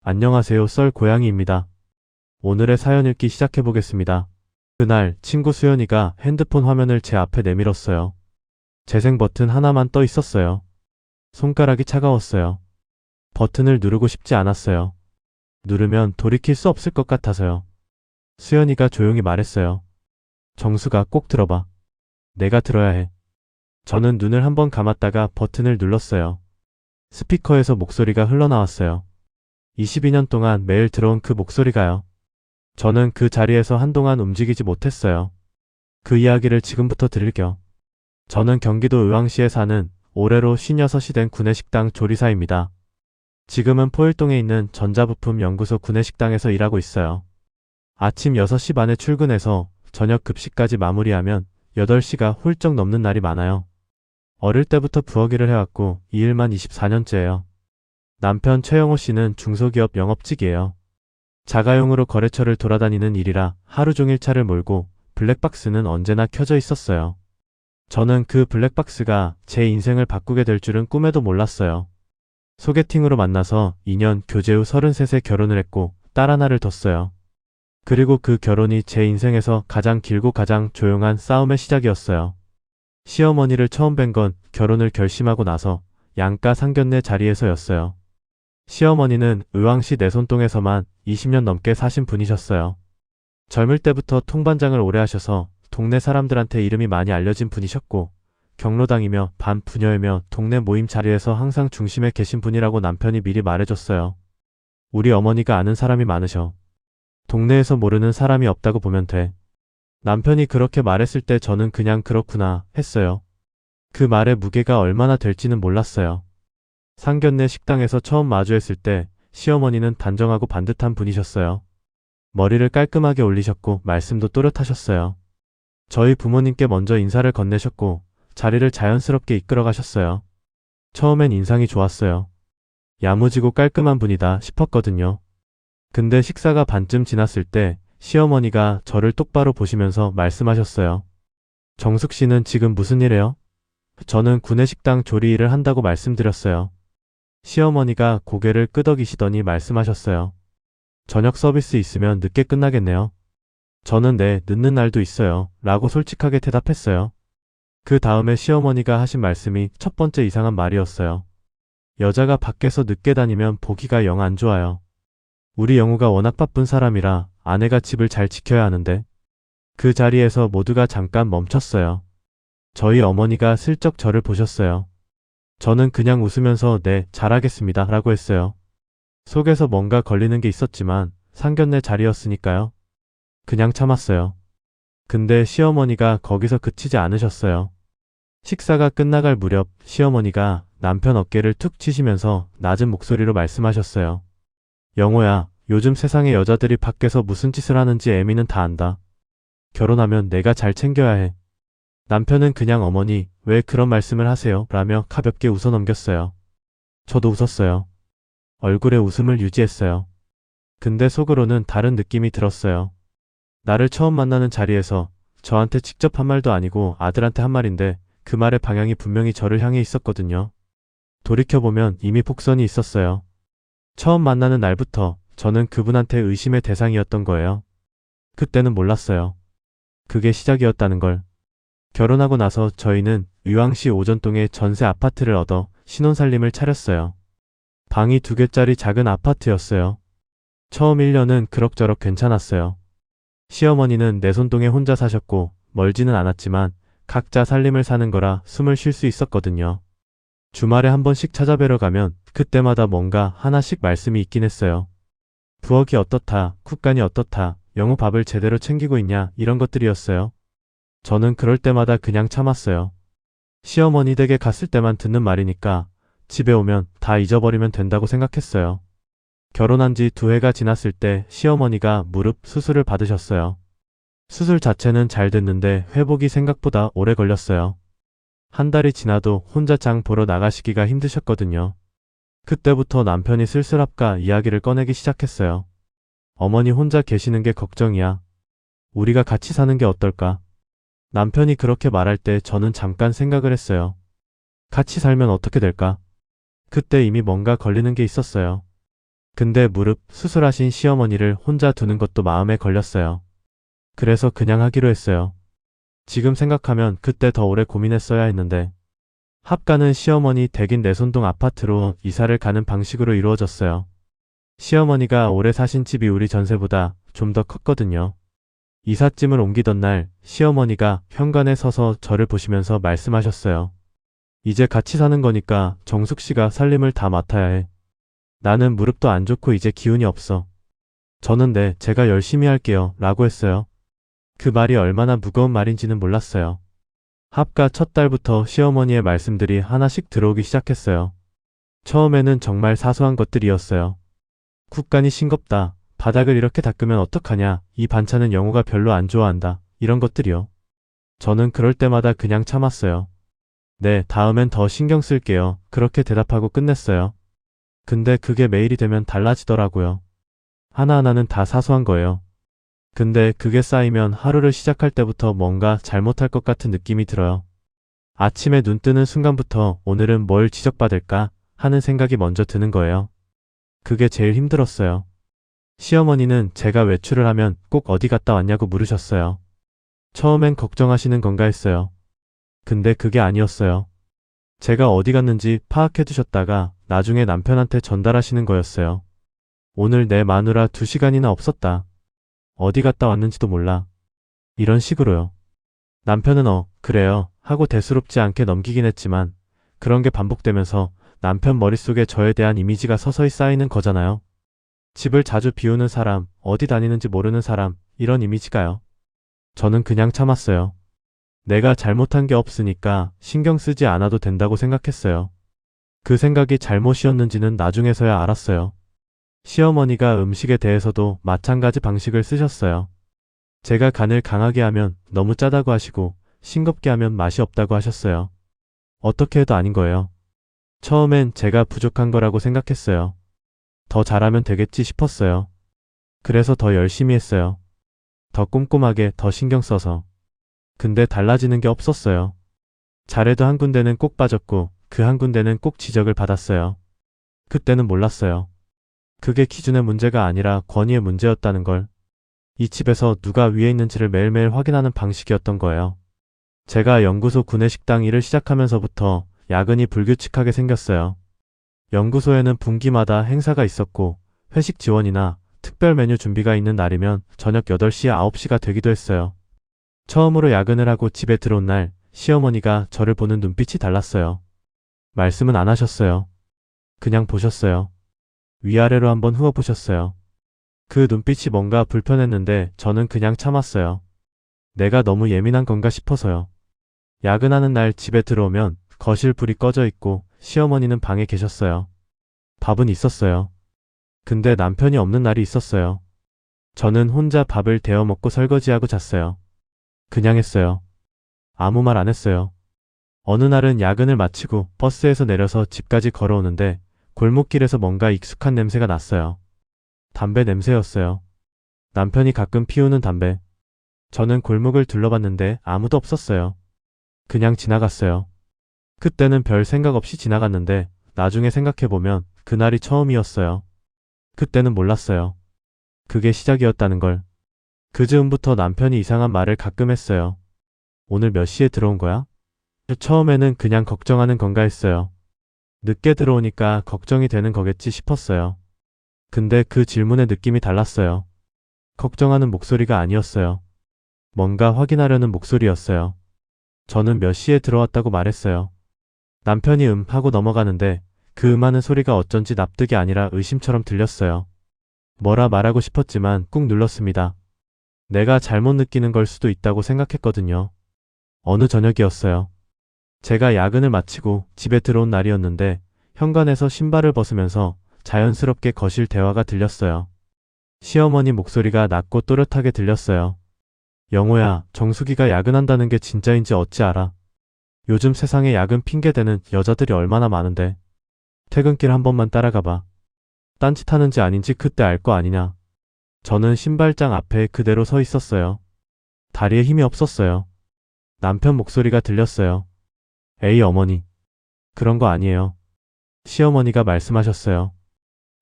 안녕하세요. 썰 고양이입니다. 오늘의 사연 읽기 시작해보겠습니다. 그날 친구 수연이가 핸드폰 화면을 제 앞에 내밀었어요. 재생 버튼 하나만 떠 있었어요. 손가락이 차가웠어요. 버튼을 누르고 싶지 않았어요. 누르면 돌이킬 수 없을 것 같아서요. 수연이가 조용히 말했어요. 정수가 꼭 들어봐. 내가 들어야 해. 저는 눈을 한번 감았다가 버튼을 눌렀어요. 스피커에서 목소리가 흘러나왔어요. 22년 동안 매일 들어온 그 목소리가요. 저는 그 자리에서 한동안 움직이지 못했어요. 그 이야기를 지금부터 드릴게요. 저는 경기도 의왕시에 사는 올해로 56이 된 구내식당 조리사입니다. 지금은 포일동에 있는 전자부품 연구소 구내식당에서 일하고 있어요. 아침 6시 반에 출근해서 저녁 급식까지 마무리하면 8시가 훌쩍 넘는 날이 많아요. 어릴 때부터 부엌일을 해왔고 이 일만 24년째예요. 남편 최영호 씨는 중소기업 영업직이에요. 자가용으로 거래처를 돌아다니는 일이라 하루 종일 차를 몰고 블랙박스는 언제나 켜져 있었어요. 저는 그 블랙박스가 제 인생을 바꾸게 될 줄은 꿈에도 몰랐어요. 소개팅으로 만나서 2년 교제 후 33세 결혼을 했고 딸 하나를 뒀어요. 그리고 그 결혼이 제 인생에서 가장 길고 가장 조용한 싸움의 시작이었어요. 시어머니를 처음 뵌 건 결혼을 결심하고 나서 양가 상견례 자리에서였어요. 시어머니는 의왕시 내손동에서만 20년 넘게 사신 분이셨어요. 젊을 때부터 통반장을 오래 하셔서 동네 사람들한테 이름이 많이 알려진 분이셨고 경로당이며 반부녀이며 동네 모임 자리에서 항상 중심에 계신 분이라고 남편이 미리 말해줬어요. 우리 어머니가 아는 사람이 많으셔. 동네에서 모르는 사람이 없다고 보면 돼. 남편이 그렇게 말했을 때 저는 그냥 그렇구나 했어요. 그 말의 무게가 얼마나 될지는 몰랐어요. 상견례 식당에서 처음 마주했을 때 시어머니는 단정하고 반듯한 분이셨어요. 머리를 깔끔하게 올리셨고 말씀도 또렷하셨어요. 저희 부모님께 먼저 인사를 건네셨고 자리를 자연스럽게 이끌어 가셨어요. 처음엔 인상이 좋았어요. 야무지고 깔끔한 분이다 싶었거든요. 근데 식사가 반쯤 지났을 때 시어머니가 저를 똑바로 보시면서 말씀하셨어요. 정숙 씨는 지금 무슨 일 해요? 저는 구내식당 조리 일을 한다고 말씀드렸어요. 시어머니가 고개를 끄덕이시더니 말씀하셨어요. 저녁 서비스 있으면 늦게 끝나겠네요. 저는 네, 늦는 날도 있어요. 라고 솔직하게 대답했어요. 그 다음에 시어머니가 하신 말씀이 첫 번째 이상한 말이었어요. 여자가 밖에서 늦게 다니면 보기가 영 안 좋아요. 우리 영우가 워낙 바쁜 사람이라 아내가 집을 잘 지켜야 하는데. 그 자리에서 모두가 잠깐 멈췄어요. 저희 어머니가 슬쩍 저를 보셨어요. 저는 그냥 웃으면서 네, 잘하겠습니다 라고 했어요. 속에서 뭔가 걸리는 게 있었지만 상견례 자리였으니까요. 그냥 참았어요. 근데 시어머니가 거기서 그치지 않으셨어요. 식사가 끝나갈 무렵 시어머니가 남편 어깨를 툭 치시면서 낮은 목소리로 말씀하셨어요. 영호야, 요즘 세상에 여자들이 밖에서 무슨 짓을 하는지 애미는 다 안다. 결혼하면 내가 잘 챙겨야 해. 남편은 그냥 어머니, 왜 그런 말씀을 하세요? 라며 가볍게 웃어 넘겼어요. 저도 웃었어요. 얼굴에 웃음을 유지했어요. 근데 속으로는 다른 느낌이 들었어요. 나를 처음 만나는 자리에서 저한테 직접 한 말도 아니고 아들한테 한 말인데 그 말의 방향이 분명히 저를 향해 있었거든요. 돌이켜보면 이미 폭선이 있었어요. 처음 만나는 날부터 저는 그분한테 의심의 대상이었던 거예요. 그때는 몰랐어요. 그게 시작이었다는 걸. 결혼하고 나서 저희는 의왕시 오전동에 전세 아파트를 얻어 신혼살림을 차렸어요. 방이 2개짜리 작은 아파트였어요. 처음 1년은 그럭저럭 괜찮았어요. 시어머니는 내손동에 혼자 사셨고 멀지는 않았지만 각자 살림을 사는 거라 숨을 쉴 수 있었거든요. 주말에 한 번씩 찾아뵈러 가면 그때마다 뭔가 하나씩 말씀이 있긴 했어요. 부엌이 어떻다, 쿡간이 어떻다, 영우 밥을 제대로 챙기고 있냐 이런 것들이었어요. 저는 그럴 때마다 그냥 참았어요. 시어머니 댁에 갔을 때만 듣는 말이니까 집에 오면 다 잊어버리면 된다고 생각했어요. 결혼한 지 2해가 지났을 때 시어머니가 무릎 수술을 받으셨어요. 수술 자체는 잘 됐는데 회복이 생각보다 오래 걸렸어요. 한 달이 지나도 혼자 장 보러 나가시기가 힘드셨거든요. 그때부터 남편이 슬슬합가 이야기를 꺼내기 시작했어요. 어머니 혼자 계시는 게 걱정이야. 우리가 같이 사는 게 어떨까? 남편이 그렇게 말할 때 저는 잠깐 생각을 했어요. 같이 살면 어떻게 될까? 그때 이미 뭔가 걸리는 게 있었어요. 근데 무릎 수술하신 시어머니를 혼자 두는 것도 마음에 걸렸어요. 그래서 그냥 하기로 했어요. 지금 생각하면 그때 더 오래 고민했어야 했는데. 합가는 시어머니 댁인 내손동 아파트로 이사를 가는 방식으로 이루어졌어요. 시어머니가 오래 사신 집이 우리 전세보다 좀 더 컸거든요. 이삿짐을 옮기던 날 시어머니가 현관에 서서 저를 보시면서 말씀하셨어요. 이제 같이 사는 거니까 정숙 씨가 살림을 다 맡아야 해. 나는 무릎도 안 좋고 이제 기운이 없어. 저는 네, 제가 열심히 할게요 라고 했어요. 그 말이 얼마나 무거운 말인지는 몰랐어요. 합가 첫 달부터 시어머니의 말씀들이 하나씩 들어오기 시작했어요. 처음에는 정말 사소한 것들이었어요. 국간이 싱겁다. 바닥을 이렇게 닦으면 어떡하냐. 이 반찬은 영호가 별로 안 좋아한다. 이런 것들이요. 저는 그럴 때마다 그냥 참았어요. 네, 다음엔 더 신경 쓸게요. 그렇게 대답하고 끝냈어요. 근데 그게 매일이 되면 달라지더라고요. 하나하나는 다 사소한 거예요. 근데 그게 쌓이면 하루를 시작할 때부터 뭔가 잘못할 것 같은 느낌이 들어요. 아침에 눈 뜨는 순간부터 오늘은 뭘 지적받을까 하는 생각이 먼저 드는 거예요. 그게 제일 힘들었어요. 시어머니는 제가 외출을 하면 꼭 어디 갔다 왔냐고 물으셨어요. 처음엔 걱정하시는 건가 했어요. 근데 그게 아니었어요. 제가 어디 갔는지 파악해 두셨다가 나중에 남편한테 전달하시는 거였어요. 오늘 내 마누라 2시간이나 없었다. 어디 갔다 왔는지도 몰라. 이런 식으로요. 남편은 그래요 하고 대수롭지 않게 넘기긴 했지만 그런 게 반복되면서 남편 머릿속에 저에 대한 이미지가 서서히 쌓이는 거잖아요. 집을 자주 비우는 사람, 어디 다니는지 모르는 사람, 이런 이미지가요. 저는 그냥 참았어요. 내가 잘못한 게 없으니까 신경 쓰지 않아도 된다고 생각했어요. 그 생각이 잘못이었는지는 나중에서야 알았어요. 시어머니가 음식에 대해서도 마찬가지 방식을 쓰셨어요. 제가 간을 강하게 하면 너무 짜다고 하시고 싱겁게 하면 맛이 없다고 하셨어요. 어떻게 해도 아닌 거예요. 처음엔 제가 부족한 거라고 생각했어요. 더 잘하면 되겠지 싶었어요. 그래서 더 열심히 했어요. 더 꼼꼼하게 더 신경 써서. 근데 달라지는 게 없었어요. 잘해도 한 군데는 꼭 빠졌고 그 한 군데는 꼭 지적을 받았어요. 그때는 몰랐어요. 그게 기준의 문제가 아니라 권위의 문제였다는 걸. 이 집에서 누가 위에 있는지를 매일매일 확인하는 방식이었던 거예요. 제가 연구소 구내식당 일을 시작하면서부터 야근이 불규칙하게 생겼어요. 연구소에는 분기마다 행사가 있었고 회식 지원이나 특별 메뉴 준비가 있는 날이면 저녁 8시, 9시가 되기도 했어요. 처음으로 야근을 하고 집에 들어온 날 시어머니가 저를 보는 눈빛이 달랐어요. 말씀은 안 하셨어요. 그냥 보셨어요. 위아래로 한번 훑어보셨어요. 그 눈빛이 뭔가 불편했는데 저는 그냥 참았어요. 내가 너무 예민한 건가 싶어서요. 야근하는 날 집에 들어오면 거실 불이 꺼져 있고 시어머니는 방에 계셨어요. 밥은 있었어요. 근데 남편이 없는 날이 있었어요. 저는 혼자 밥을 데워 먹고 설거지하고 잤어요. 그냥 했어요. 아무 말 안 했어요. 어느 날은 야근을 마치고 버스에서 내려서 집까지 걸어오는데 골목길에서 뭔가 익숙한 냄새가 났어요. 담배 냄새였어요. 남편이 가끔 피우는 담배. 저는 골목을 둘러봤는데 아무도 없었어요. 그냥 지나갔어요. 그때는 별 생각 없이 지나갔는데 나중에 생각해보면 그날이 처음이었어요. 그때는 몰랐어요. 그게 시작이었다는 걸. 그 즈음부터 남편이 이상한 말을 가끔 했어요. 오늘 몇 시에 들어온 거야? 처음에는 그냥 걱정하는 건가 했어요. 늦게 들어오니까 걱정이 되는 거겠지 싶었어요. 근데 그 질문의 느낌이 달랐어요. 걱정하는 목소리가 아니었어요. 뭔가 확인하려는 목소리였어요. 저는 몇 시에 들어왔다고 말했어요. 남편이 하고 넘어가는데 그 하는 소리가 어쩐지 납득이 아니라 의심처럼 들렸어요. 뭐라 말하고 싶었지만 꾹 눌렀습니다. 내가 잘못 느끼는 걸 수도 있다고 생각했거든요. 어느 저녁이었어요. 제가 야근을 마치고 집에 들어온 날이었는데 현관에서 신발을 벗으면서 자연스럽게 거실 대화가 들렸어요. 시어머니 목소리가 낮고 또렷하게 들렸어요. 영호야, 정숙이가 야근한다는 게 진짜인지 어찌 알아? 요즘 세상에 야근 핑계대는 여자들이 얼마나 많은데. 퇴근길 한 번만 따라가봐. 딴짓하는지 아닌지 그때 알 거 아니냐. 저는 신발장 앞에 그대로 서 있었어요. 다리에 힘이 없었어요. 남편 목소리가 들렸어요. 에이 어머니. 그런 거 아니에요. 시어머니가 말씀하셨어요.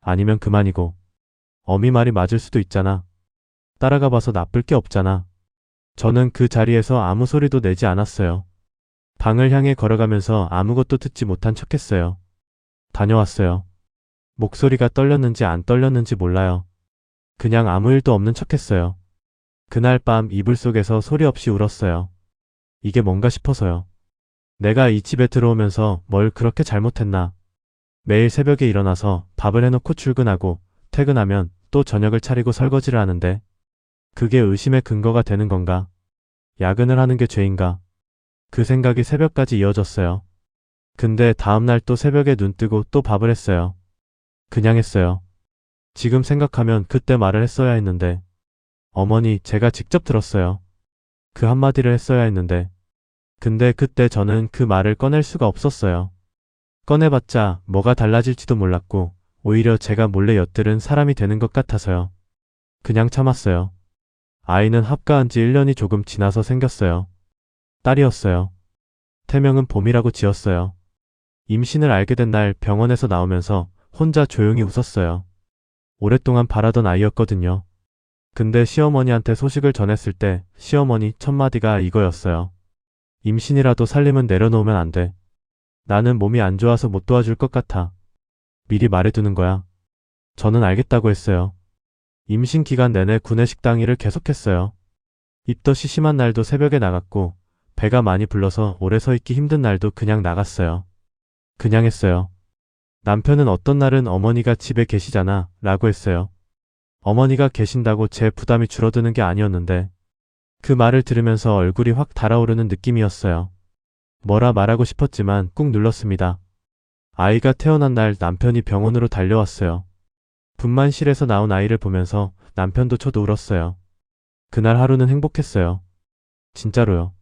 아니면 그만이고. 어미 말이 맞을 수도 있잖아. 따라가 봐서 나쁠 게 없잖아. 저는 그 자리에서 아무 소리도 내지 않았어요. 방을 향해 걸어가면서 아무것도 듣지 못한 척했어요. 다녀왔어요. 목소리가 떨렸는지 안 떨렸는지 몰라요. 그냥 아무 일도 없는 척했어요. 그날 밤 이불 속에서 소리 없이 울었어요. 이게 뭔가 싶어서요. 내가 이 집에 들어오면서 뭘 그렇게 잘못했나. 매일 새벽에 일어나서 밥을 해놓고 출근하고 퇴근하면 또 저녁을 차리고 설거지를 하는데 그게 의심의 근거가 되는 건가? 야근을 하는 게 죄인가? 그 생각이 새벽까지 이어졌어요. 근데 다음날 또 새벽에 눈 뜨고 또 밥을 했어요. 그냥 했어요. 지금 생각하면 그때 말을 했어야 했는데 어머니 제가 직접 들었어요. 그 한마디를 했어야 했는데 근데 그때 저는 그 말을 꺼낼 수가 없었어요. 꺼내봤자 뭐가 달라질지도 몰랐고 오히려 제가 몰래 엿들은 사람이 되는 것 같아서요. 그냥 참았어요. 아이는 합가한 지 1년이 조금 지나서 생겼어요. 딸이었어요. 태명은 봄이라고 지었어요. 임신을 알게 된 날 병원에서 나오면서 혼자 조용히 웃었어요. 오랫동안 바라던 아이였거든요. 근데 시어머니한테 소식을 전했을 때 시어머니 첫 마디가 이거였어요. 임신이라도 살림은 내려놓으면 안 돼. 나는 몸이 안 좋아서 못 도와줄 것 같아. 미리 말해두는 거야. 저는 알겠다고 했어요. 임신 기간 내내 구내식당 일을 계속했어요. 입덧이 심한 날도 새벽에 나갔고 배가 많이 불러서 오래 서 있기 힘든 날도 그냥 나갔어요. 그냥 했어요. 남편은 어떤 날은 어머니가 집에 계시잖아 라고 했어요. 어머니가 계신다고 제 부담이 줄어드는 게 아니었는데 그 말을 들으면서 얼굴이 확 달아오르는 느낌이었어요. 뭐라 말하고 싶었지만 꾹 눌렀습니다. 아이가 태어난 날 남편이 병원으로 달려왔어요. 분만실에서 나온 아이를 보면서 남편도 저도 울었어요. 그날 하루는 행복했어요. 진짜로요.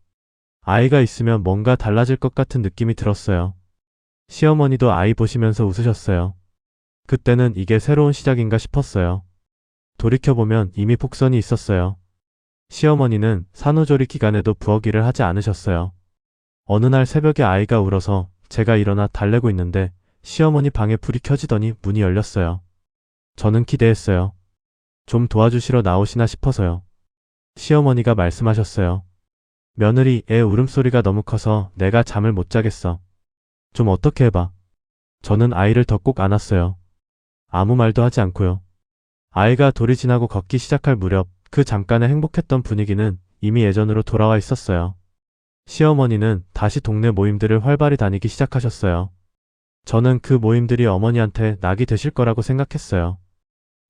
아이가 있으면 뭔가 달라질 것 같은 느낌이 들었어요. 시어머니도 아이 보시면서 웃으셨어요. 그때는 이게 새로운 시작인가 싶었어요. 돌이켜보면 이미 폭선이 있었어요. 시어머니는 산후조리 기간에도 부엌 일을 하지 않으셨어요. 어느 날 새벽에 아이가 울어서 제가 일어나 달래고 있는데 시어머니 방에 불이 켜지더니 문이 열렸어요. 저는 기대했어요. 좀 도와주시러 나오시나 싶어서요. 시어머니가 말씀하셨어요. 며느리 애 울음소리가 너무 커서 내가 잠을 못 자겠어. 좀 어떻게 해봐. 저는 아이를 더 꼭 안았어요. 아무 말도 하지 않고요. 아이가 돌이 지나고 걷기 시작할 무렵 그 잠깐의 행복했던 분위기는 이미 예전으로 돌아와 있었어요. 시어머니는 다시 동네 모임들을 활발히 다니기 시작하셨어요. 저는 그 모임들이 어머니한테 낙이 되실 거라고 생각했어요.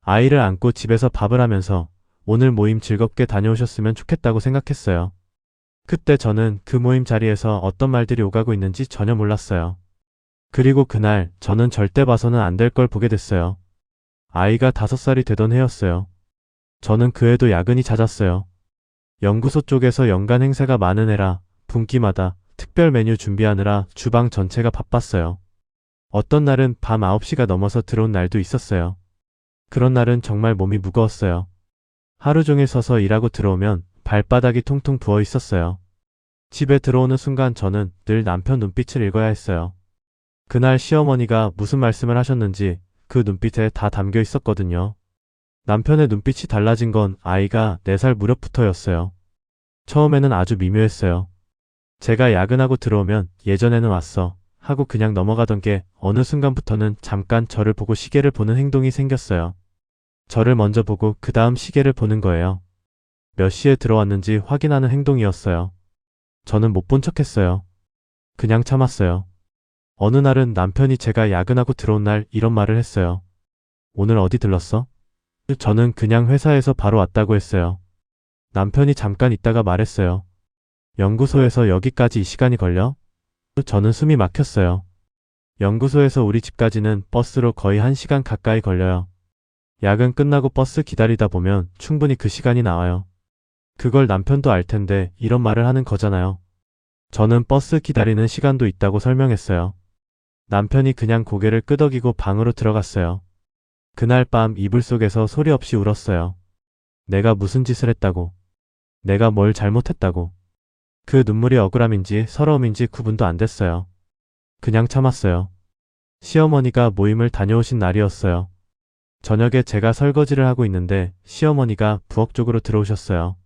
아이를 안고 집에서 밥을 하면서 오늘 모임 즐겁게 다녀오셨으면 좋겠다고 생각했어요. 그때 저는 그 모임 자리에서 어떤 말들이 오가고 있는지 전혀 몰랐어요. 그리고 그날 저는 절대 봐서는 안 될 걸 보게 됐어요. 아이가 5살이 되던 해였어요. 저는 그 해도 야근이 잦았어요. 연구소 쪽에서 연간 행사가 많은 해라 분기마다 특별 메뉴 준비하느라 주방 전체가 바빴어요. 어떤 날은 밤 9시가 넘어서 들어온 날도 있었어요. 그런 날은 정말 몸이 무거웠어요. 하루 종일 서서 일하고 들어오면 발바닥이 퉁퉁 부어 있었어요. 집에 들어오는 순간 저는 늘 남편 눈빛을 읽어야 했어요. 그날 시어머니가 무슨 말씀을 하셨는지 그 눈빛에 다 담겨 있었거든요. 남편의 눈빛이 달라진 건 아이가 4살 무렵부터였어요. 처음에는 아주 미묘했어요. 제가 야근하고 들어오면 예전에는 왔어 하고 그냥 넘어가던 게 어느 순간부터는 잠깐 저를 보고 시계를 보는 행동이 생겼어요. 저를 먼저 보고 그 다음 시계를 보는 거예요. 몇 시에 들어왔는지 확인하는 행동이었어요. 저는 못 본 척했어요. 그냥 참았어요. 어느 날은 남편이 제가 야근하고 들어온 날 이런 말을 했어요. 오늘 어디 들렀어? 저는 그냥 회사에서 바로 왔다고 했어요. 남편이 잠깐 있다가 말했어요. 연구소에서 여기까지 이 시간이 걸려? 저는 숨이 막혔어요. 연구소에서 우리 집까지는 버스로 거의 1시간 가까이 걸려요. 야근 끝나고 버스 기다리다 보면 충분히 그 시간이 나와요. 그걸 남편도 알 텐데 이런 말을 하는 거잖아요. 저는 버스 기다리는 시간도 있다고 설명했어요. 남편이 그냥 고개를 끄덕이고 방으로 들어갔어요. 그날 밤 이불 속에서 소리 없이 울었어요. 내가 무슨 짓을 했다고. 내가 뭘 잘못했다고. 그 눈물이 억울함인지 서러움인지 구분도 안 됐어요. 그냥 참았어요. 시어머니가 모임을 다녀오신 날이었어요. 저녁에 제가 설거지를 하고 있는데 시어머니가 부엌 쪽으로 들어오셨어요.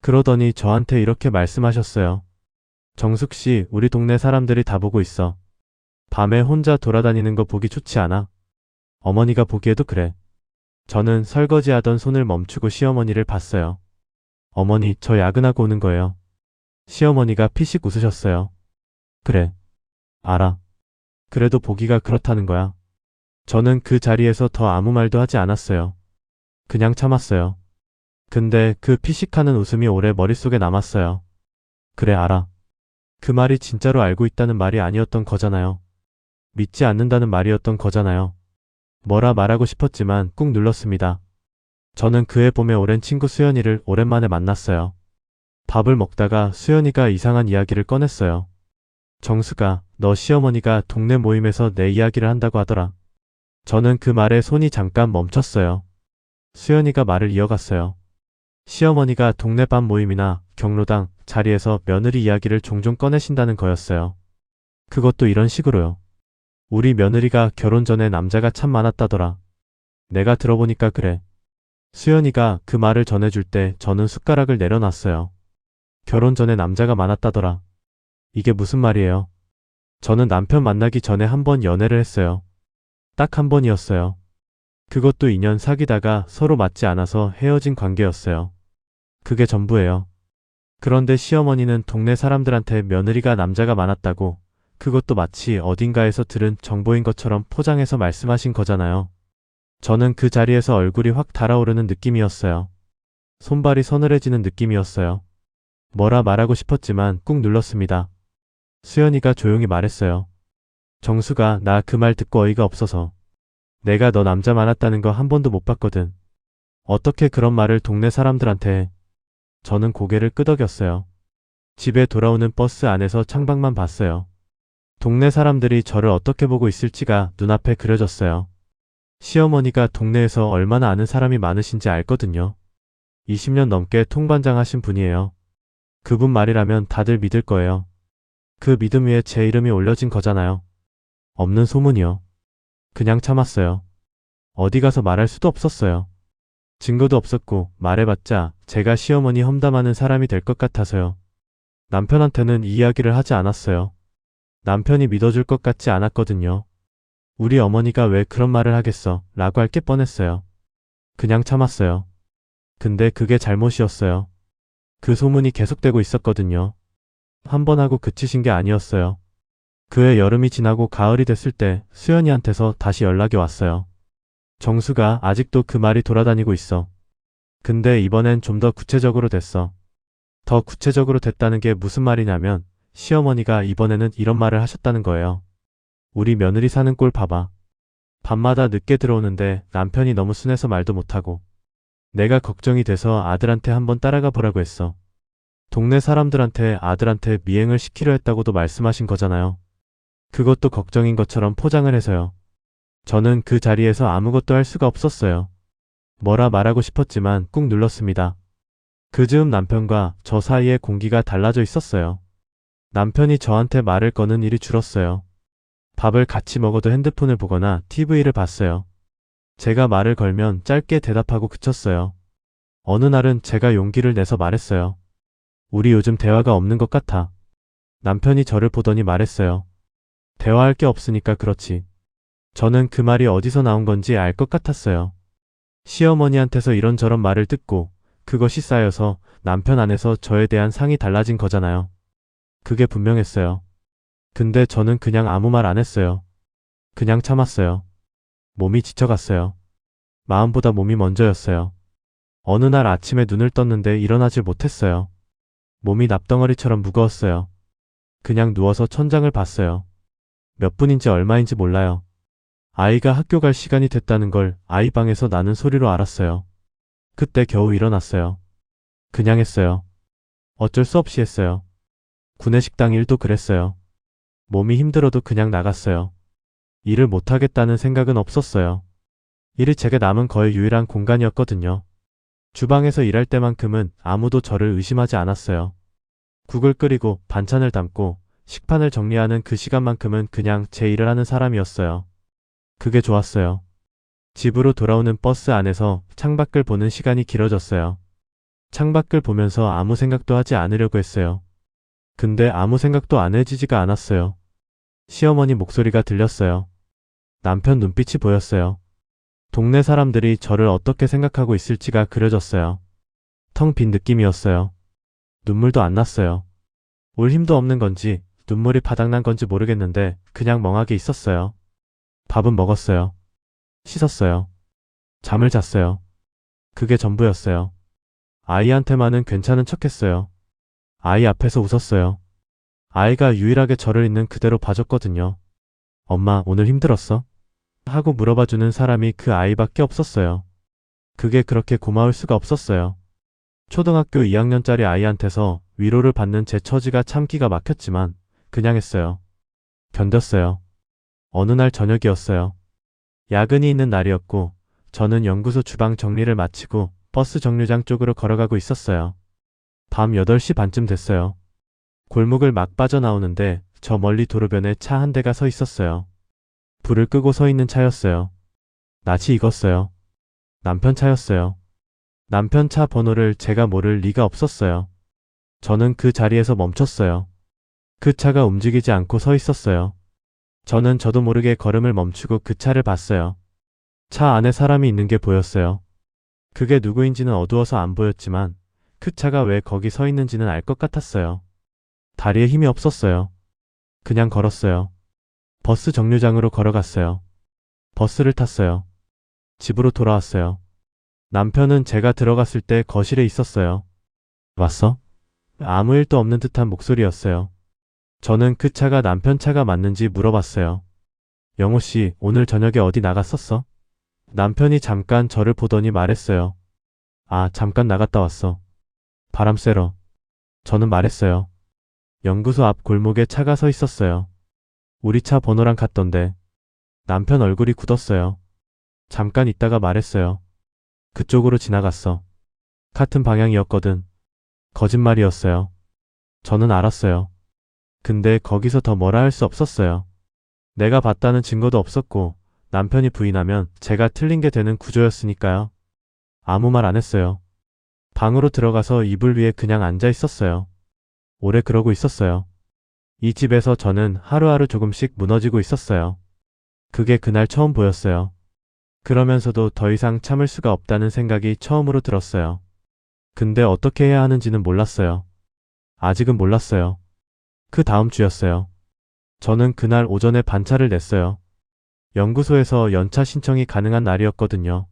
그러더니 저한테 이렇게 말씀하셨어요. 정숙 씨, 우리 동네 사람들이 다 보고 있어. 밤에 혼자 돌아다니는 거 보기 좋지 않아? 어머니가 보기에도 그래. 저는 설거지하던 손을 멈추고 시어머니를 봤어요. 어머니, 저 야근하고 오는 거예요. 시어머니가 피식 웃으셨어요. 그래. 알아. 그래도 보기가 그렇다는 거야. 저는 그 자리에서 더 아무 말도 하지 않았어요. 그냥 참았어요. 근데 그 피식하는 웃음이 오래 머릿속에 남았어요. 그래, 알아. 그 말이 진짜로 알고 있다는 말이 아니었던 거잖아요. 믿지 않는다는 말이었던 거잖아요. 뭐라 말하고 싶었지만 꾹 눌렀습니다. 저는 그해 봄에 오랜 친구 수연이를 오랜만에 만났어요. 밥을 먹다가 수연이가 이상한 이야기를 꺼냈어요. 정수가, 너 시어머니가 동네 모임에서 내 이야기를 한다고 하더라. 저는 그 말에 손이 잠깐 멈췄어요. 수연이가 말을 이어갔어요. 시어머니가 동네 밤 모임이나 경로당 자리에서 며느리 이야기를 종종 꺼내신다는 거였어요. 그것도 이런 식으로요. 우리 며느리가 결혼 전에 남자가 참 많았다더라. 내가 들어보니까 그래. 수연이가 그 말을 전해줄 때 저는 숟가락을 내려놨어요. 결혼 전에 남자가 많았다더라. 이게 무슨 말이에요? 저는 남편 만나기 전에 한 번 연애를 했어요. 딱 한 번이었어요. 그것도 2년 사귀다가 서로 맞지 않아서 헤어진 관계였어요. 그게 전부예요. 그런데 시어머니는 동네 사람들한테 며느리가 남자가 많았다고, 그것도 마치 어딘가에서 들은 정보인 것처럼 포장해서 말씀하신 거잖아요. 저는 그 자리에서 얼굴이 확 달아오르는 느낌이었어요. 손발이 서늘해지는 느낌이었어요. 뭐라 말하고 싶었지만 꾹 눌렀습니다. 수연이가 조용히 말했어요. 정수가, 나 그 말 듣고 어이가 없어서. 내가 너 남자 많았다는 거 한 번도 못 봤거든. 어떻게 그런 말을 동네 사람들한테 해. 저는 고개를 끄덕였어요. 집에 돌아오는 버스 안에서 창밖만 봤어요. 동네 사람들이 저를 어떻게 보고 있을지가 눈앞에 그려졌어요. 시어머니가 동네에서 얼마나 아는 사람이 많으신지 알거든요. 20년 넘게 통반장 하신 분이에요. 그분 말이라면 다들 믿을 거예요. 그 믿음 위에 제 이름이 올려진 거잖아요. 없는 소문이요. 그냥 참았어요. 어디 가서 말할 수도 없었어요. 증거도 없었고 말해봤자 제가 시어머니 험담하는 사람이 될 것 같아서요. 남편한테는 이 이야기를 하지 않았어요. 남편이 믿어줄 것 같지 않았거든요. 우리 어머니가 왜 그런 말을 하겠어 라고 할 게 뻔했어요. 그냥 참았어요. 근데 그게 잘못이었어요. 그 소문이 계속되고 있었거든요. 한 번 하고 그치신 게 아니었어요. 그해 여름이 지나고 가을이 됐을 때 수연이한테서 다시 연락이 왔어요. 정수가, 아직도 그 말이 돌아다니고 있어. 근데 이번엔 좀 더 구체적으로 됐어. 더 구체적으로 됐다는 게 무슨 말이냐면 시어머니가 이번에는 이런 말을 하셨다는 거예요. 우리 며느리 사는 꼴 봐봐. 밤마다 늦게 들어오는데 남편이 너무 순해서 말도 못하고. 내가 걱정이 돼서 아들한테 한번 따라가 보라고 했어. 동네 사람들한테 아들한테 미행을 시키려 했다고도 말씀하신 거잖아요. 그것도 걱정인 것처럼 포장을 해서요. 저는 그 자리에서 아무것도 할 수가 없었어요. 뭐라 말하고 싶었지만 꾹 눌렀습니다. 그 즈음 남편과 저 사이에 공기가 달라져 있었어요. 남편이 저한테 말을 거는 일이 줄었어요. 밥을 같이 먹어도 핸드폰을 보거나 TV를 봤어요. 제가 말을 걸면 짧게 대답하고 그쳤어요. 어느 날은 제가 용기를 내서 말했어요. 우리 요즘 대화가 없는 것 같아. 남편이 저를 보더니 말했어요. 대화할 게 없으니까 그렇지. 저는 그 말이 어디서 나온 건지 알 것 같았어요. 시어머니한테서 이런저런 말을 듣고 그것이 쌓여서 남편 안에서 저에 대한 상이 달라진 거잖아요. 그게 분명했어요. 근데 저는 그냥 아무 말 안 했어요. 그냥 참았어요. 몸이 지쳐갔어요. 마음보다 몸이 먼저였어요. 어느 날 아침에 눈을 떴는데 일어나질 못했어요. 몸이 납덩어리처럼 무거웠어요. 그냥 누워서 천장을 봤어요. 몇 분인지 얼마인지 몰라요. 아이가 학교 갈 시간이 됐다는 걸 아이 방에서 나는 소리로 알았어요. 그때 겨우 일어났어요. 그냥 했어요. 어쩔 수 없이 했어요. 구내식당 일도 그랬어요. 몸이 힘들어도 그냥 나갔어요. 일을 못하겠다는 생각은 없었어요. 일이 제게 남은 거의 유일한 공간이었거든요. 주방에서 일할 때만큼은 아무도 저를 의심하지 않았어요. 국을 끓이고 반찬을 담고 식판을 정리하는 그 시간만큼은 그냥 제 일을 하는 사람이었어요. 그게 좋았어요. 집으로 돌아오는 버스 안에서 창밖을 보는 시간이 길어졌어요. 창밖을 보면서 아무 생각도 하지 않으려고 했어요. 근데 아무 생각도 안 해지지가 않았어요. 시어머니 목소리가 들렸어요. 남편 눈빛이 보였어요. 동네 사람들이 저를 어떻게 생각하고 있을지가 그려졌어요. 텅 빈 느낌이었어요. 눈물도 안 났어요. 울 힘도 없는 건지 눈물이 바닥난 건지 모르겠는데 그냥 멍하게 있었어요. 밥은 먹었어요. 씻었어요. 잠을 잤어요. 그게 전부였어요. 아이한테만은 괜찮은 척했어요. 아이 앞에서 웃었어요. 아이가 유일하게 저를 있는 그대로 봐줬거든요. 엄마, 오늘 힘들었어? 하고 물어봐주는 사람이 그 아이밖에 없었어요. 그게 그렇게 고마울 수가 없었어요. 초등학교 2학년짜리 아이한테서 위로를 받는 제 처지가 참 기가 막혔지만 그냥 했어요. 견뎠어요. 어느 날 저녁이었어요. 야근이 있는 날이었고 저는 연구소 주방 정리를 마치고 버스 정류장 쪽으로 걸어가고 있었어요. 밤 8시 반쯤 됐어요. 골목을 막 빠져나오는데 저 멀리 도로변에 차 한 대가 서 있었어요. 불을 끄고 서 있는 차였어요. 낯이 익었어요. 남편 차였어요. 남편 차 번호를 제가 모를 리가 없었어요. 저는 그 자리에서 멈췄어요. 그 차가 움직이지 않고 서 있었어요. 저는 저도 모르게 걸음을 멈추고 그 차를 봤어요. 차 안에 사람이 있는 게 보였어요. 그게 누구인지는 어두워서 안 보였지만 그 차가 왜 거기 서 있는지는 알 것 같았어요. 다리에 힘이 없었어요. 그냥 걸었어요. 버스 정류장으로 걸어갔어요. 버스를 탔어요. 집으로 돌아왔어요. 남편은 제가 들어갔을 때 거실에 있었어요. 왔어? 아무 일도 없는 듯한 목소리였어요. 저는 그 차가 남편 차가 맞는지 물어봤어요. 영호 씨, 오늘 저녁에 어디 나갔었어? 남편이 잠깐 저를 보더니 말했어요. 아, 잠깐 나갔다 왔어. 바람 쐬러. 저는 말했어요. 연구소 앞 골목에 차가 서 있었어요. 우리 차 번호랑 같던데. 남편 얼굴이 굳었어요. 잠깐 있다가 말했어요. 그쪽으로 지나갔어. 같은 방향이었거든. 거짓말이었어요. 저는 알았어요. 근데 거기서 더 뭐라 할 수 없었어요. 내가 봤다는 증거도 없었고 남편이 부인하면 제가 틀린 게 되는 구조였으니까요. 아무 말 안 했어요. 방으로 들어가서 이불 위에 그냥 앉아 있었어요. 오래 그러고 있었어요. 이 집에서 저는 하루하루 조금씩 무너지고 있었어요. 그게 그날 처음 보였어요. 그러면서도 더 이상 참을 수가 없다는 생각이 처음으로 들었어요. 근데 어떻게 해야 하는지는 몰랐어요. 아직은 몰랐어요. 그 다음 주였어요. 저는 그날 오전에 반차를 냈어요. 연구소에서 연차 신청이 가능한 날이었거든요.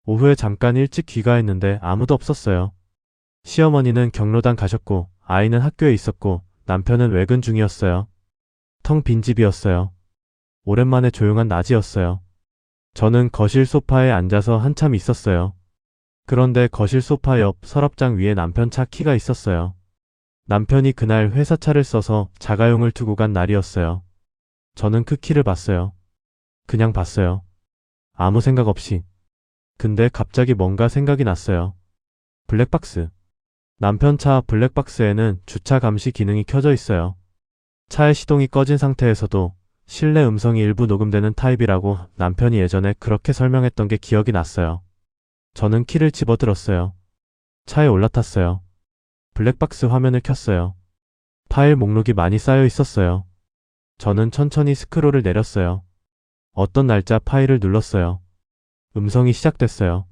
오후에 잠깐 일찍 귀가했는데 아무도 없었어요. 시어머니는 경로당 가셨고 아이는 학교에 있었고 남편은 외근 중이었어요. 텅 빈 집이었어요. 오랜만에 조용한 낮이었어요. 저는 거실 소파에 앉아서 한참 있었어요. 그런데 거실 소파 옆 서랍장 위에 남편 차 키가 있었어요. 남편이 그날 회사 차를 써서 자가용을 두고 간 날이었어요. 저는 그 키를 봤어요. 그냥 봤어요. 아무 생각 없이. 근데 갑자기 뭔가 생각이 났어요. 블랙박스. 남편 차 블랙박스에는 주차 감시 기능이 켜져 있어요. 차의 시동이 꺼진 상태에서도 실내 음성이 일부 녹음되는 타입이라고 남편이 예전에 그렇게 설명했던 게 기억이 났어요. 저는 키를 집어들었어요. 차에 올라탔어요. 블랙박스 화면을 켰어요. 파일 목록이 많이 쌓여 있었어요. 저는 천천히 스크롤을 내렸어요. 어떤 날짜 파일을 눌렀어요. 음성이 시작됐어요.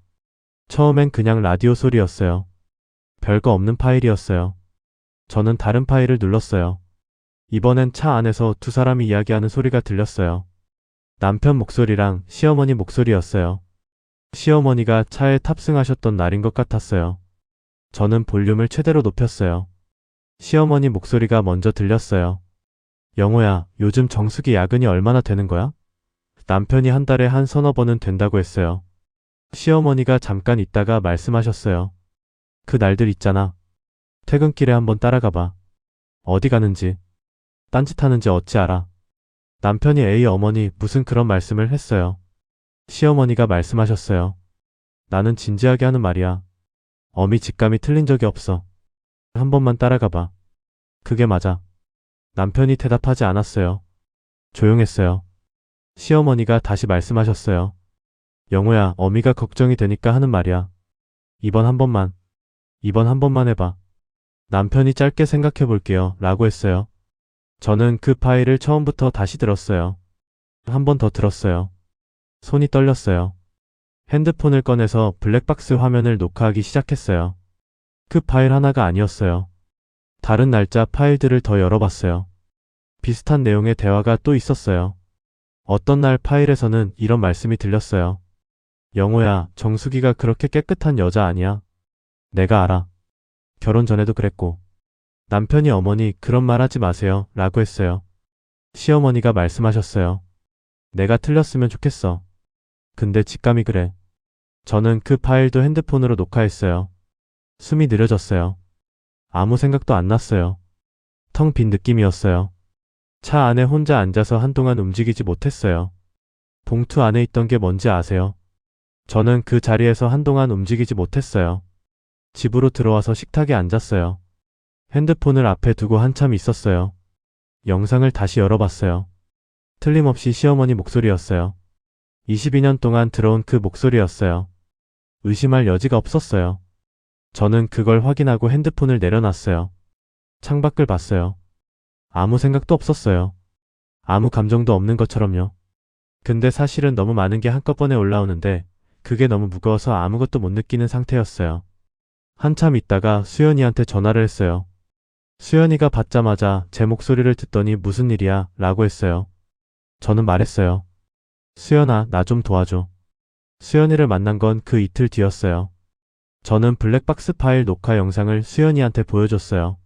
처음엔 그냥 라디오 소리였어요. 별거 없는 파일이었어요. 저는 다른 파일을 눌렀어요. 이번엔 차 안에서 두 사람이 이야기하는 소리가 들렸어요. 남편 목소리랑 시어머니 목소리였어요. 시어머니가 차에 탑승하셨던 날인 것 같았어요. 저는 볼륨을 최대로 높였어요. 시어머니 목소리가 먼저 들렸어요. 영호야, 요즘 정수기 야근이 얼마나 되는 거야? 남편이 한 달에 한 서너 번은 된다고 했어요. 시어머니가 잠깐 있다가 말씀하셨어요. 그 날들 있잖아. 퇴근길에 한번 따라가봐. 어디 가는지, 딴짓하는지 어찌 알아. 남편이 에이 어머니 무슨 그런 말씀을 했어요. 시어머니가 말씀하셨어요. 나는 진지하게 하는 말이야. 어미 직감이 틀린 적이 없어. 한 번만 따라가봐. 그게 맞아. 남편이 대답하지 않았어요. 조용했어요. 시어머니가 다시 말씀하셨어요. 영호야, 어미가 걱정이 되니까 하는 말이야. 이번 한 번만, 이번 한 번만 해봐. 남편이 짧게 생각해 볼게요. 라고 했어요. 저는 그 파일을 처음부터 다시 들었어요. 한 번 더 들었어요. 손이 떨렸어요. 핸드폰을 꺼내서 블랙박스 화면을 녹화하기 시작했어요. 그 파일 하나가 아니었어요. 다른 날짜 파일들을 더 열어봤어요. 비슷한 내용의 대화가 또 있었어요. 어떤 날 파일에서는 이런 말씀이 들렸어요. 영호야, 정수기가 그렇게 깨끗한 여자 아니야. 내가 알아. 결혼 전에도 그랬고. 남편이 어머니 그런 말 하지 마세요. 라고 했어요. 시어머니가 말씀하셨어요. 내가 틀렸으면 좋겠어. 근데 직감이 그래. 저는 그 파일도 핸드폰으로 녹화했어요. 숨이 느려졌어요. 아무 생각도 안 났어요. 텅 빈 느낌이었어요. 차 안에 혼자 앉아서 한동안 움직이지 못했어요. 봉투 안에 있던 게 뭔지 아세요? 저는 그 자리에서 한동안 움직이지 못했어요. 집으로 들어와서 식탁에 앉았어요. 핸드폰을 앞에 두고 한참 있었어요. 영상을 다시 열어봤어요. 틀림없이 시어머니 목소리였어요. 22년 동안 들어온 그 목소리였어요. 의심할 여지가 없었어요. 저는 그걸 확인하고 핸드폰을 내려놨어요. 창밖을 봤어요. 아무 생각도 없었어요. 아무 감정도 없는 것처럼요. 근데 사실은 너무 많은 게 한꺼번에 올라오는데 그게 너무 무거워서 아무것도 못 느끼는 상태였어요. 한참 있다가 수연이한테 전화를 했어요. 수연이가 받자마자 제 목소리를 듣더니 무슨 일이야? 라고 했어요. 저는 말했어요. 수연아, 나 좀 도와줘. 수연이를 만난 건 그 이틀 뒤였어요. 저는 블랙박스 파일 녹화 영상을 수연이한테 보여줬어요.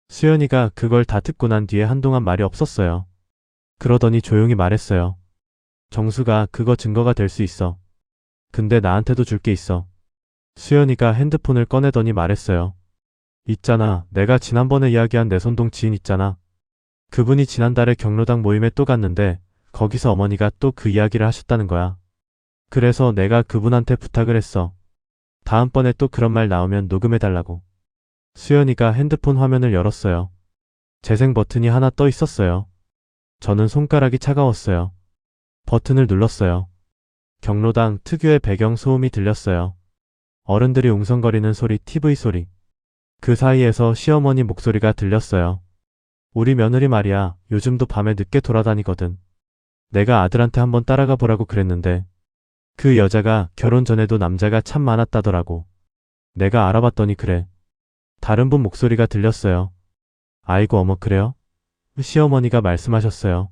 수연이가 그걸 다 듣고 난 뒤에 한동안 말이 없었어요. 그러더니 조용히 말했어요. 정수가 그거 증거가 될 수 있어. 근데 나한테도 줄 게 있어. 수연이가 핸드폰을 꺼내더니 말했어요. 있잖아, 내가 지난번에 이야기한 내 손동 지인 있잖아. 그분이 지난달에 경로당 모임에 또 갔는데 거기서 어머니가 또 그 이야기를 하셨다는 거야. 그래서 내가 그분한테 부탁을 했어. 다음번에 또 그런 말 나오면 녹음해달라고. 수연이가 핸드폰 화면을 열었어요. 재생 버튼이 하나 떠 있었어요. 저는 손가락이 차가웠어요. 버튼을 눌렀어요. 경로당 특유의 배경 소음이 들렸어요. 어른들이 웅성거리는 소리, TV 소리. 그 사이에서 시어머니 목소리가 들렸어요. 우리 며느리 말이야, 요즘도 밤에 늦게 돌아다니거든. 내가 아들한테 한번 따라가 보라고 그랬는데 그 여자가 결혼 전에도 남자가 참 많았다더라고. 내가 알아봤더니 그래. 다른 분 목소리가 들렸어요. 아이고 어머 그래요? 시어머니가 말씀하셨어요.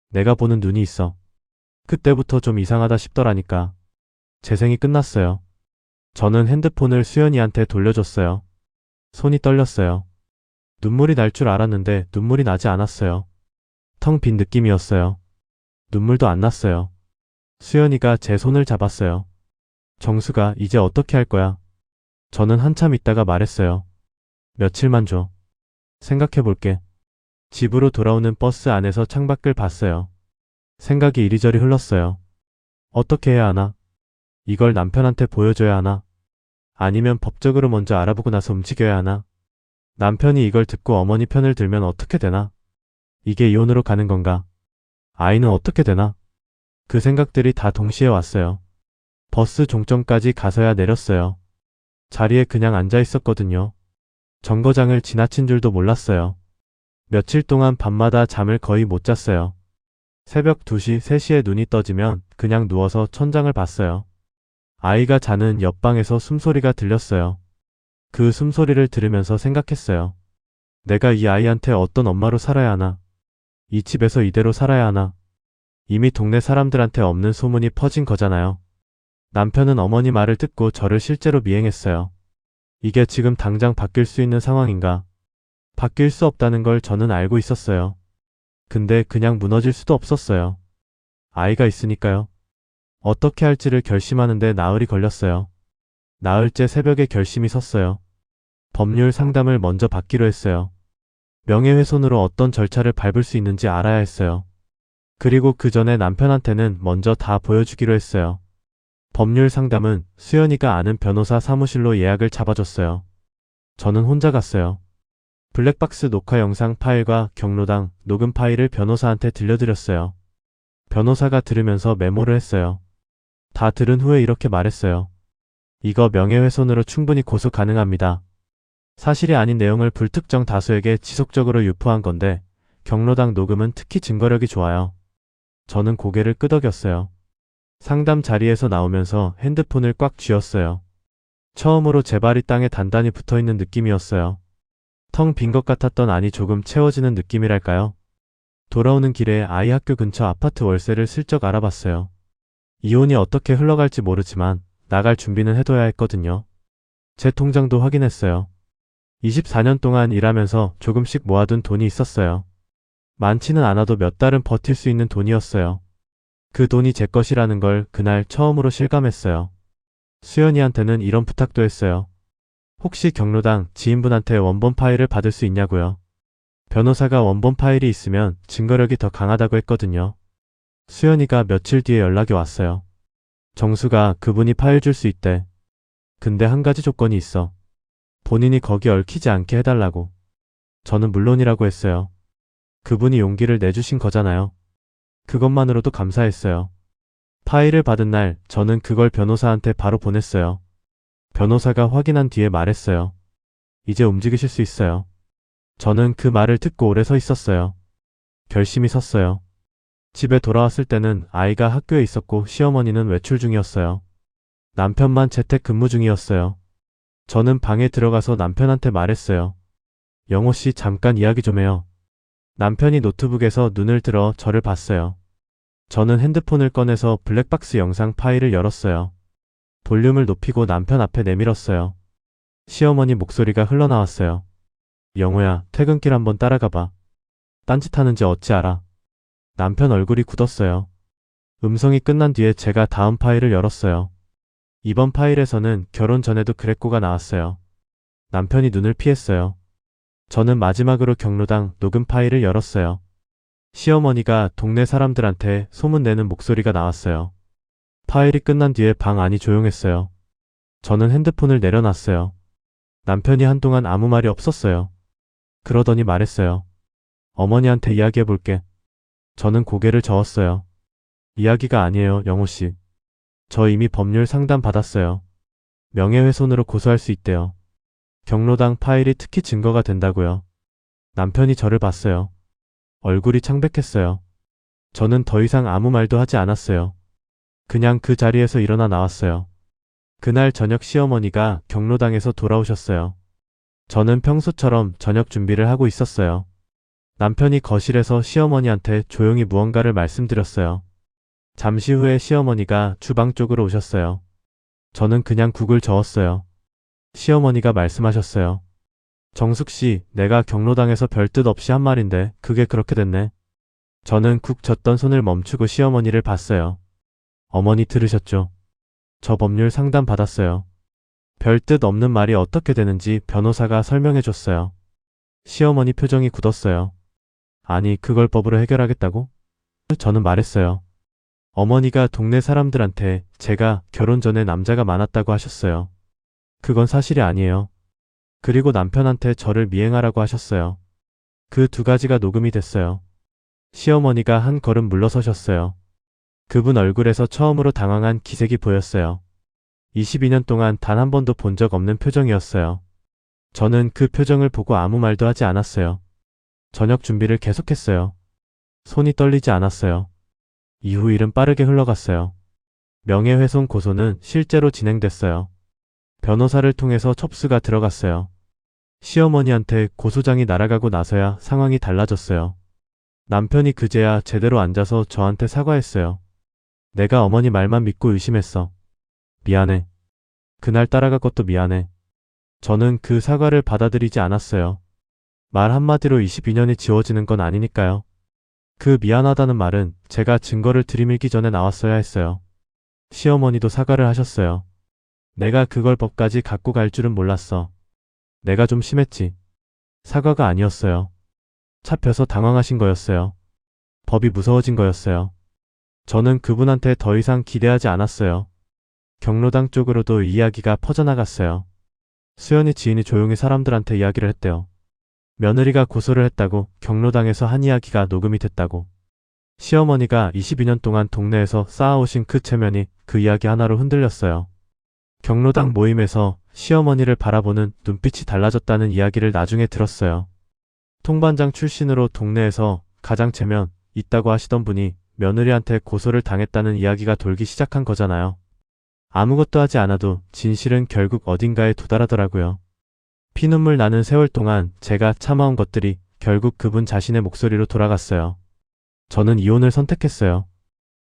내가 보는 눈이 있어. 그때부터 좀 이상하다 싶더라니까. 재생이 끝났어요. 저는 핸드폰을 수연이한테 돌려줬어요. 손이 떨렸어요. 눈물이 날 줄 알았는데 눈물이 나지 않았어요. 텅 빈 느낌이었어요. 눈물도 안 났어요. 수연이가 제 손을 잡았어요. 정수가 이제 어떻게 할 거야? 저는 한참 있다가 말했어요. 며칠만 줘. 생각해 볼게. 집으로 돌아오는 버스 안에서 창밖을 봤어요. 생각이 이리저리 흘렀어요. 어떻게 해야 하나? 이걸 남편한테 보여줘야 하나? 아니면 법적으로 먼저 알아보고 나서 움직여야 하나? 남편이 이걸 듣고 어머니 편을 들면 어떻게 되나? 이게 이혼으로 가는 건가? 아이는 어떻게 되나? 그 생각들이 다 동시에 왔어요. 버스 종점까지 가서야 내렸어요. 자리에 그냥 앉아 있었거든요. 정거장을 지나친 줄도 몰랐어요. 며칠 동안 밤마다 잠을 거의 못 잤어요. 새벽 2시, 3시에 눈이 떠지면 그냥 누워서 천장을 봤어요. 아이가 자는 옆방에서 숨소리가 들렸어요. 그 숨소리를 들으면서 생각했어요. 내가 이 아이한테 어떤 엄마로 살아야 하나? 이 집에서 이대로 살아야 하나? 이미 동네 사람들한테 없는 소문이 퍼진 거잖아요. 남편은 어머니 말을 듣고 저를 실제로 미행했어요. 이게 지금 당장 바뀔 수 있는 상황인가? 바뀔 수 없다는 걸 저는 알고 있었어요. 근데 그냥 무너질 수도 없었어요. 아이가 있으니까요. 어떻게 할지를 결심하는데 나흘이 걸렸어요. 나흘째 새벽에 결심이 섰어요. 법률 상담을 먼저 받기로 했어요. 명예훼손으로 어떤 절차를 밟을 수 있는지 알아야 했어요. 그리고 그 전에 남편한테는 먼저 다 보여주기로 했어요. 법률 상담은 수연이가 아는 변호사 사무실로 예약을 잡아줬어요. 저는 혼자 갔어요. 블랙박스 녹화 영상 파일과 경로당 녹음 파일을 변호사한테 들려드렸어요. 변호사가 들으면서 메모를 했어요. 다 들은 후에 이렇게 말했어요. 이거 명예훼손으로 충분히 고소 가능합니다. 사실이 아닌 내용을 불특정 다수에게 지속적으로 유포한 건데 경로당 녹음은 특히 증거력이 좋아요. 저는 고개를 끄덕였어요. 상담 자리에서 나오면서 핸드폰을 꽉 쥐었어요. 처음으로 제 발이 땅에 단단히 붙어있는 느낌이었어요. 텅 빈 것 같았던 안이 조금 채워지는 느낌이랄까요? 돌아오는 길에 아이 학교 근처 아파트 월세를 슬쩍 알아봤어요. 이혼이 어떻게 흘러갈지 모르지만 나갈 준비는 해둬야 했거든요. 제 통장도 확인했어요. 24년 동안 일하면서 조금씩 모아둔 돈이 있었어요. 많지는 않아도 몇 달은 버틸 수 있는 돈이었어요. 그 돈이 제 것이라는 걸 그날 처음으로 실감했어요. 수연이한테는 이런 부탁도 했어요. 혹시 경로당 지인분한테 원본 파일을 받을 수 있냐고요. 변호사가 원본 파일이 있으면 증거력이 더 강하다고 했거든요. 수연이가 며칠 뒤에 연락이 왔어요. 정수가 그분이 파일 줄 수 있대. 근데 한 가지 조건이 있어. 본인이 거기 얽히지 않게 해달라고. 저는 물론이라고 했어요. 그분이 용기를 내주신 거잖아요. 그것만으로도 감사했어요. 파일을 받은 날 저는 그걸 변호사한테 바로 보냈어요. 변호사가 확인한 뒤에 말했어요. 이제 움직이실 수 있어요. 저는 그 말을 듣고 오래 서 있었어요. 결심이 섰어요. 집에 돌아왔을 때는 아이가 학교에 있었고 시어머니는 외출 중이었어요. 남편만 재택 근무 중이었어요. 저는 방에 들어가서 남편한테 말했어요. 영호 씨 잠깐 이야기 좀 해요. 남편이 노트북에서 눈을 들어 저를 봤어요. 저는 핸드폰을 꺼내서 블랙박스 영상 파일을 열었어요. 볼륨을 높이고 남편 앞에 내밀었어요. 시어머니 목소리가 흘러나왔어요. 영호야, 퇴근길 한번 따라가봐. 딴짓하는지 어찌 알아. 남편 얼굴이 굳었어요. 음성이 끝난 뒤에 제가 다음 파일을 열었어요. 이번 파일에서는 결혼 전에도 그랬고가 나왔어요. 남편이 눈을 피했어요. 저는 마지막으로 경로당 녹음 파일을 열었어요. 시어머니가 동네 사람들한테 소문내는 목소리가 나왔어요. 파일이 끝난 뒤에 방 안이 조용했어요. 저는 핸드폰을 내려놨어요. 남편이 한동안 아무 말이 없었어요. 그러더니 말했어요. 어머니한테 이야기해볼게. 저는 고개를 저었어요. 이야기가 아니에요, 영호씨. 저 이미 법률 상담 받았어요. 명예훼손으로 고소할 수 있대요. 경로당 파일이 특히 증거가 된다고요. 남편이 저를 봤어요. 얼굴이 창백했어요. 저는 더 이상 아무 말도 하지 않았어요. 그냥 그 자리에서 일어나 나왔어요. 그날 저녁 시어머니가 경로당에서 돌아오셨어요. 저는 평소처럼 저녁 준비를 하고 있었어요. 남편이 거실에서 시어머니한테 조용히 무언가를 말씀드렸어요. 잠시 후에 시어머니가 주방 쪽으로 오셨어요. 저는 그냥 국을 저었어요. 시어머니가 말씀하셨어요. 정숙 씨, 내가 경로당에서 별뜻 없이 한 말인데 그게 그렇게 됐네. 저는 국 젓던 손을 멈추고 시어머니를 봤어요. 어머니 들으셨죠? 저 법률 상담 받았어요. 별뜻 없는 말이 어떻게 되는지 변호사가 설명해 줬어요. 시어머니 표정이 굳었어요. 아니, 그걸 법으로 해결하겠다고? 저는 말했어요. 어머니가 동네 사람들한테 제가 결혼 전에 남자가 많았다고 하셨어요. 그건 사실이 아니에요. 그리고 남편한테 저를 미행하라고 하셨어요. 그 두 가지가 녹음이 됐어요. 시어머니가 한 걸음 물러서셨어요. 그분 얼굴에서 처음으로 당황한 기색이 보였어요. 22년 동안 단 한 번도 본 적 없는 표정이었어요. 저는 그 표정을 보고 아무 말도 하지 않았어요. 저녁 준비를 계속했어요. 손이 떨리지 않았어요. 이후 일은 빠르게 흘러갔어요. 명예훼손 고소는 실제로 진행됐어요. 변호사를 통해서 첩수가 들어갔어요. 시어머니한테 고소장이 날아가고 나서야 상황이 달라졌어요. 남편이 그제야 제대로 앉아서 저한테 사과했어요. 내가 어머니 말만 믿고 의심했어. 미안해. 그날 따라갈 것도 미안해. 저는 그 사과를 받아들이지 않았어요. 말 한마디로 22년이 지워지는 건 아니니까요. 그 미안하다는 말은 제가 증거를 들이밀기 전에 나왔어야 했어요. 시어머니도 사과를 하셨어요. 내가 그걸 법까지 갖고 갈 줄은 몰랐어. 내가 좀 심했지. 사과가 아니었어요. 잡혀서 당황하신 거였어요. 법이 무서워진 거였어요. 저는 그분한테 더 이상 기대하지 않았어요. 경로당 쪽으로도 이야기가 퍼져나갔어요. 수연이 지인이 조용히 사람들한테 이야기를 했대요. 며느리가 고소를 했다고, 경로당에서 한 이야기가 녹음이 됐다고. 시어머니가 22년 동안 동네에서 쌓아오신 그 체면이 그 이야기 하나로 흔들렸어요. 경로당 모임에서 시어머니를 바라보는 눈빛이 달라졌다는 이야기를 나중에 들었어요. 통반장 출신으로 동네에서 가장 체면 있다고 하시던 분이 며느리한테 고소를 당했다는 이야기가 돌기 시작한 거잖아요. 아무것도 하지 않아도 진실은 결국 어딘가에 도달하더라고요. 피눈물 나는 세월 동안 제가 참아온 것들이 결국 그분 자신의 목소리로 돌아갔어요. 저는 이혼을 선택했어요.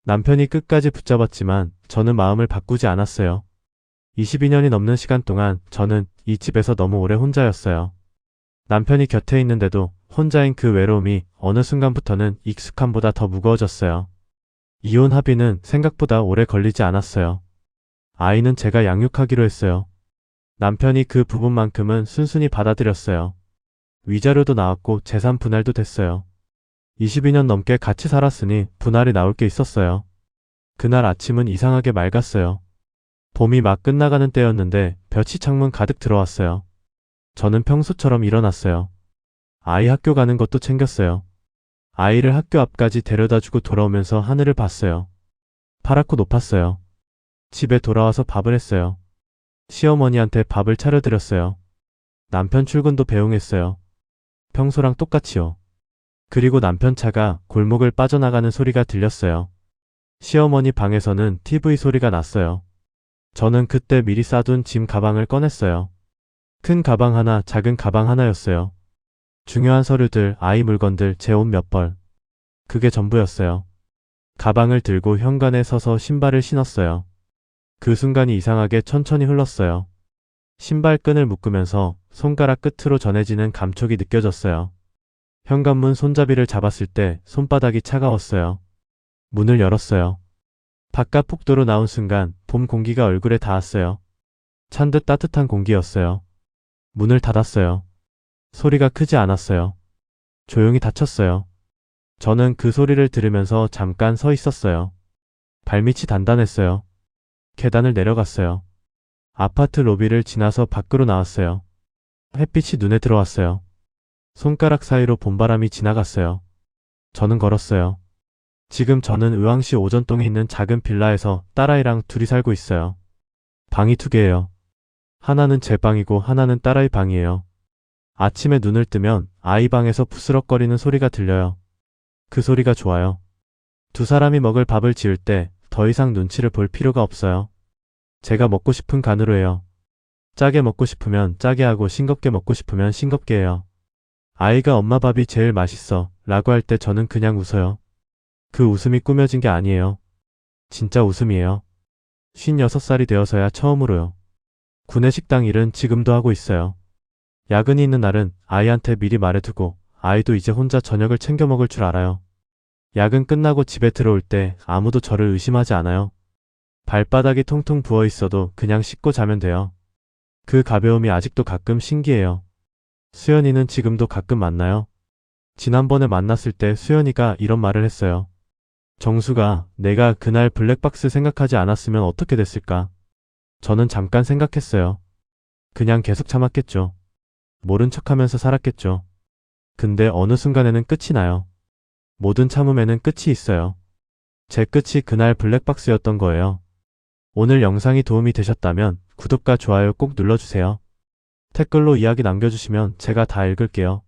남편이 끝까지 붙잡았지만 저는 마음을 바꾸지 않았어요. 22년이 넘는 시간 동안 저는 이 집에서 너무 오래 혼자였어요. 남편이 곁에 있는데도 혼자인 그 외로움이 어느 순간부터는 익숙함보다 더 무거워졌어요. 이혼 합의는 생각보다 오래 걸리지 않았어요. 아이는 제가 양육하기로 했어요. 남편이 그 부분만큼은 순순히 받아들였어요. 위자료도 나왔고 재산 분할도 됐어요. 22년 넘게 같이 살았으니 분할이 나올 게 있었어요. 그날 아침은 이상하게 맑았어요. 봄이 막 끝나가는 때였는데 볕이 창문 가득 들어왔어요. 저는 평소처럼 일어났어요. 아이 학교 가는 것도 챙겼어요. 아이를 학교 앞까지 데려다주고 돌아오면서 하늘을 봤어요. 파랗고 높았어요. 집에 돌아와서 밥을 했어요. 시어머니한테 밥을 차려드렸어요. 남편 출근도 배웅했어요. 평소랑 똑같이요. 그리고 남편 차가 골목을 빠져나가는 소리가 들렸어요. 시어머니 방에서는 TV 소리가 났어요. 저는 그때 미리 싸둔 짐 가방을 꺼냈어요. 큰 가방 하나, 작은 가방 하나였어요. 중요한 서류들, 아이 물건들, 제 옷 몇 벌. 그게 전부였어요. 가방을 들고 현관에 서서 신발을 신었어요. 그 순간이 이상하게 천천히 흘렀어요. 신발끈을 묶으면서 손가락 끝으로 전해지는 감촉이 느껴졌어요. 현관문 손잡이를 잡았을 때 손바닥이 차가웠어요. 문을 열었어요. 바깥 폭도로 나온 순간 봄 공기가 얼굴에 닿았어요. 찬 듯 따뜻한 공기였어요. 문을 닫았어요. 소리가 크지 않았어요. 조용히 닫혔어요. 저는 그 소리를 들으면서 잠깐 서 있었어요. 발밑이 단단했어요. 계단을 내려갔어요. 아파트 로비를 지나서 밖으로 나왔어요. 햇빛이 눈에 들어왔어요. 손가락 사이로 봄바람이 지나갔어요. 저는 걸었어요. 지금 저는 의왕시 오전동에 있는 작은 빌라에서 딸아이랑 둘이 살고 있어요. 방이 2개예요. 하나는 제 방이고 하나는 딸아이 방이에요. 아침에 눈을 뜨면 아이 방에서 부스럭거리는 소리가 들려요. 그 소리가 좋아요. 두 사람이 먹을 밥을 지을 때 더 이상 눈치를 볼 필요가 없어요. 제가 먹고 싶은 간으로 해요. 짜게 먹고 싶으면 짜게 하고 싱겁게 먹고 싶으면 싱겁게 해요. 아이가 엄마 밥이 제일 맛있어 라고 할 때 저는 그냥 웃어요. 그 웃음이 꾸며진 게 아니에요. 진짜 웃음이에요. 56살이 되어서야 처음으로요. 구내식당 일은 지금도 하고 있어요. 야근이 있는 날은 아이한테 미리 말해두고 아이도 이제 혼자 저녁을 챙겨 먹을 줄 알아요. 야근 끝나고 집에 들어올 때 아무도 저를 의심하지 않아요. 발바닥이 통통 부어 있어도 그냥 씻고 자면 돼요. 그 가벼움이 아직도 가끔 신기해요. 수연이는 지금도 가끔 만나요. 지난번에 만났을 때 수연이가 이런 말을 했어요. 정수가 내가 그날 블랙박스 생각하지 않았으면 어떻게 됐을까? 저는 잠깐 생각했어요. 그냥 계속 참았겠죠. 모른 척하면서 살았겠죠. 근데 어느 순간에는 끝이 나요. 모든 참음에는 끝이 있어요. 제 끝이 그날 블랙박스였던 거예요. 오늘 영상이 도움이 되셨다면 구독과 좋아요 꼭 눌러주세요. 댓글로 이야기 남겨주시면 제가 다 읽을게요.